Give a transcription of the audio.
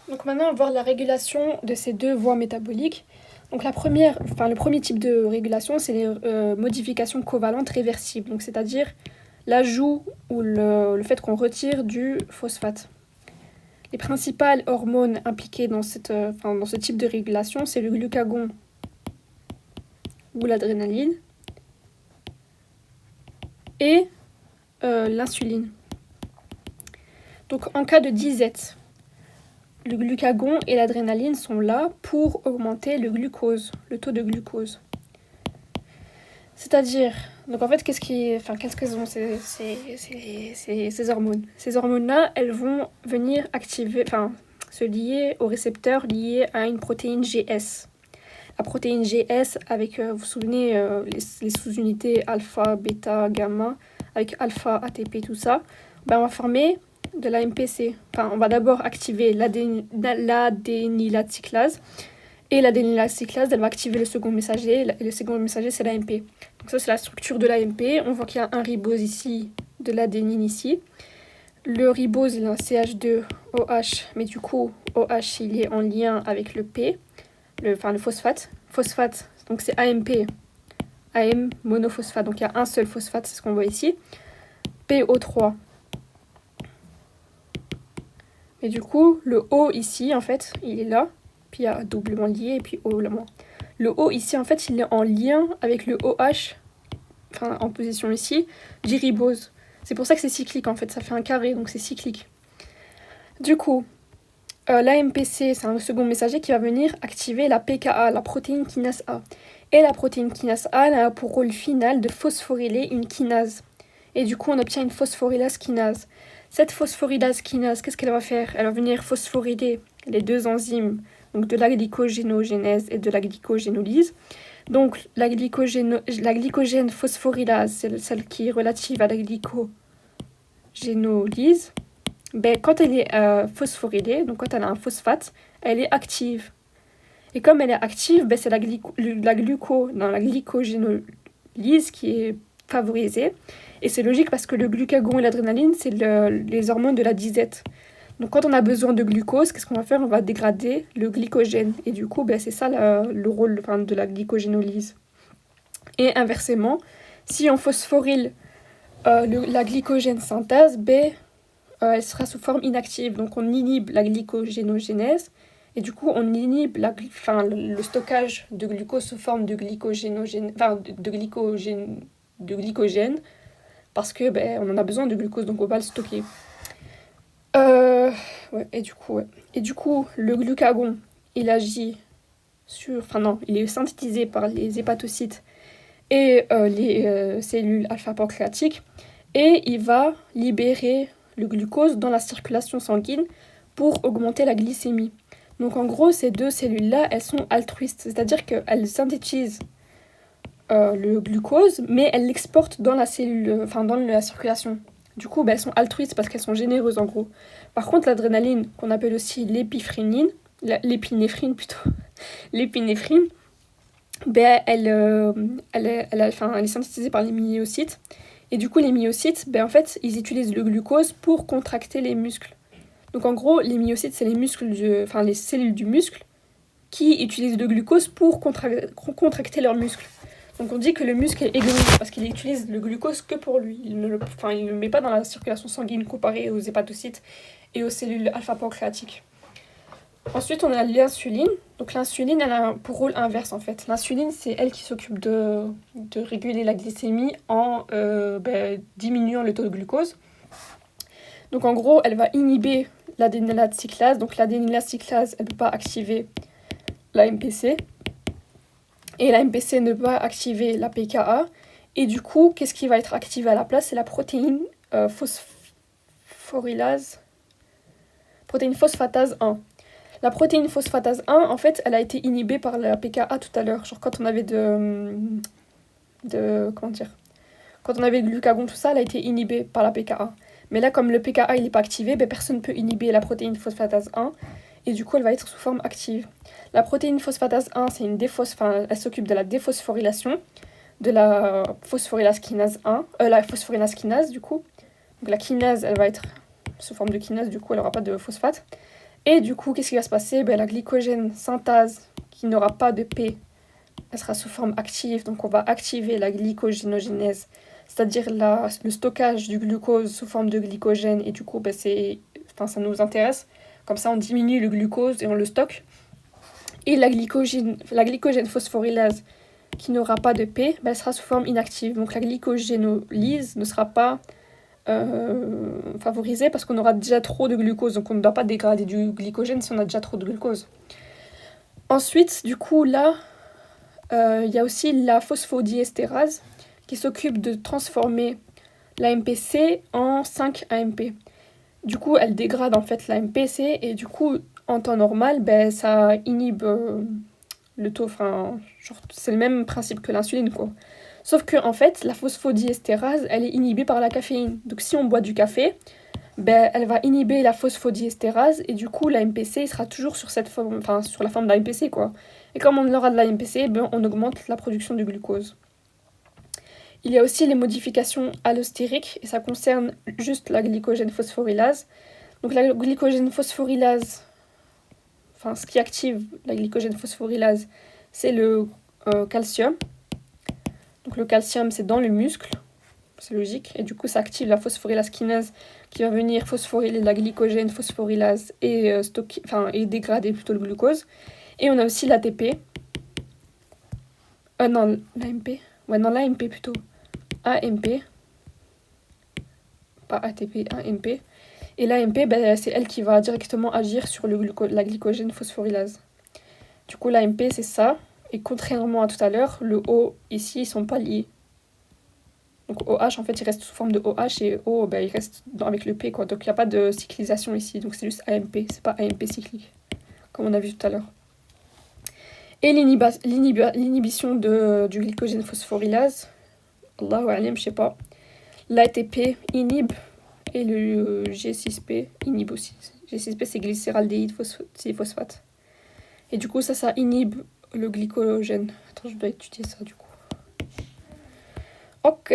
Donc maintenant, on va voir la régulation de ces deux voies métaboliques. Donc le premier type de régulation, c'est les modifications covalentes réversibles. Donc c'est-à-dire l'ajout ou le fait qu'on retire du phosphate. Les principales hormones impliquées dans ce type de régulation, c'est le glucagon ou l'adrénaline et l'insuline. Donc en cas de disette, le glucagon et l'adrénaline sont là pour augmenter le taux de glucose. C'est-à-dire, donc en fait, qu'est-ce qu'elles ont ces hormones? Ces hormones-là, elles vont venir se lier aux récepteurs liés à une protéine GS. La protéine GS, avec, vous vous souvenez, les sous-unités alpha, bêta, gamma, avec alpha, ATP, tout ça, on va former de la MPC. On va d'abord activer l'adénylate-cyclase. Et l'adénylate-cyclase, elle va activer le second messager. Et le second messager, c'est l'AMP. Donc ça, c'est la structure de l'AMP. On voit qu'il y a un ribose ici, de l'adénine ici. Le ribose, il a un CH2OH, mais du coup, OH, il est en lien avec le P, le phosphate. Phosphate, donc c'est AMP, AM monophosphate. Donc il y a un seul phosphate, c'est ce qu'on voit ici. PO3. Et du coup, le O ici, en fait, il est là. Puis il y a doublement lié, et puis O là moins. Le O ici, en fait, il est en lien avec le OH, en position ici, du ribose. C'est pour ça que c'est cyclique, en fait. Ça fait un carré, donc c'est cyclique. Du coup, l'AMPC, c'est un second messager qui va venir activer la PKA, la protéine kinase A. Et la protéine kinase A, elle a pour rôle final de phosphoryler une kinase. Et du coup, on obtient une phosphorylase kinase. Cette phosphorylase kinase, qu'est-ce qu'elle va faire? Elle va venir phosphoryler les deux enzymes, donc de la glycogénogénèse et de la glycogénolyse. Donc, la glycogène phosphorylase, c'est celle qui est relative à la glycogénolyse. Quand elle est phosphorylée, donc quand elle a un phosphate, elle est active. Et comme elle est active, c'est la glycogénolyse qui est favorisée. Et c'est logique parce que le glucagon et l'adrénaline, c'est les hormones de la disette. Donc quand on a besoin de glucose, qu'est-ce qu'on va faire? On va dégrader le glycogène. Et du coup, c'est ça le rôle de la glycogénolyse. Et inversement, si on phosphoryle la glycogène synthase, elle sera sous forme inactive. Donc on inhibe la glycogénogénèse et du coup on inhibe le stockage de glucose sous forme de glycogène parce que on en a besoin de glucose, donc on va le stocker. Et du coup, le glucagon, il agit il est synthétisé par les hépatocytes et les cellules alpha-pancréatiques et il va libérer le glucose dans la circulation sanguine pour augmenter la glycémie. Donc en gros, ces deux cellules-là, elles sont altruistes, c'est-à-dire qu'elles synthétisent le glucose, mais elles l'exportent dans la cellule, dans la circulation. Du coup, elles sont altruistes parce qu'elles sont généreuses en gros. Par contre, l'adrénaline, qu'on appelle aussi l'épinéphrine, l'épinéphrine, elle est synthétisée par les myocytes. Et du coup, les myocytes, en fait, ils utilisent le glucose pour contracter les muscles. Donc en gros, les myocytes, c'est les cellules du muscle qui utilisent le glucose pour contracter leurs muscles. Donc on dit que le muscle est égoïste parce qu'il utilise le glucose que pour lui. Il ne le met pas dans la circulation sanguine comparé aux hépatocytes et aux cellules alpha-pancréatiques. Ensuite, on a l'insuline. Donc l'insuline, elle a un pour rôle inverse en fait. L'insuline, c'est elle qui s'occupe de réguler la glycémie en diminuant le taux de glucose. Donc en gros, elle va inhiber l'adénylate-cyclase. Donc l'adénylate-cyclase, elle ne peut pas activer la MPC. Et la MPC ne peut pas activer la PKA. Et du coup, qu'est-ce qui va être activé à la place? C'est la protéine phosphatase 1. La protéine phosphatase 1, en fait, elle a été inhibée par la PKA tout à l'heure. Genre quand on avait quand on avait le glucagon, tout ça, elle a été inhibée par la PKA. Mais là, comme le PKA il n'est pas activé, personne ne peut inhiber la protéine phosphatase 1. Et du coup, elle va être sous forme active. La protéine phosphatase 1, c'est elle s'occupe de la déphosphorylation de la phosphorylase kinase 1, la phosphorylase kinase du coup. Donc la kinase, elle va être sous forme de kinase, du coup, elle n'aura pas de phosphate. Et du coup, qu'est-ce qui va se passer? Ben, la glycogène synthase qui n'aura pas de P, elle sera sous forme active. Donc on va activer la glycogénogenèse, c'est-à-dire le stockage du glucose sous forme de glycogène. Et du coup, ben, ça nous intéresse. Comme ça, on diminue le glucose et on le stocke. Et la glycogène phosphorylase qui n'aura pas de P, ben, elle sera sous forme inactive. Donc la glycogénolyse ne sera pas favorisée parce qu'on aura déjà trop de glucose. Donc on ne doit pas dégrader du glycogène si on a déjà trop de glucose. Ensuite, du coup, là, il y a aussi la phosphodiestérase qui s'occupe de transformer l'AMPC en 5-AMP. Du coup, elle dégrade en fait l'AMPC et du coup, en temps normal, ben, ça inhibe le taux, enfin, genre, c'est le même principe que l'insuline, quoi. Sauf que, en fait, la phosphodiestérase, elle est inhibée par la caféine. Donc, si on boit du café, ben, elle va inhiber la phosphodiestérase et du coup, l'AMPC sera toujours sur cette forme, enfin, sur la forme d'AMPC, quoi. Et comme on aura de l'AMPC, ben, on augmente la production de glucose. Il y a aussi les modifications allostériques, et ça concerne juste la glycogène phosphorylase. Donc la glycogène phosphorylase, enfin ce qui active la glycogène phosphorylase, c'est le calcium. Donc le calcium, c'est dans le muscle, c'est logique, et du coup ça active la phosphorylase kinase qui va venir phosphoryler la glycogène phosphorylase et, et dégrader plutôt le glucose. Et on a aussi l'ATP. Non, l'AMP. Ouais, non, l'AMP plutôt. AMP. Pas ATP, AMP. Et l'AMP, ben, c'est elle qui va directement agir sur la glycogène phosphorylase. Du coup, l'AMP, c'est ça. Et contrairement à tout à l'heure, le O ici, ils sont pas liés. Donc OH, en fait, il reste sous forme de OH et O, ben, il reste avec le P, quoi. Donc il n'y a pas de cyclisation ici. Donc c'est juste AMP, c'est pas AMP cyclique, comme on a vu tout à l'heure. Et l'inhibition du glycogène phosphorylase, Allahu alim, je sais pas. L'ATP inhibe et le G6P inhibe aussi. G6P, c'est glycéraldéhyde phosphate. Et du coup, ça inhibe le glycogène. Attends, je dois étudier ça du coup. Ok.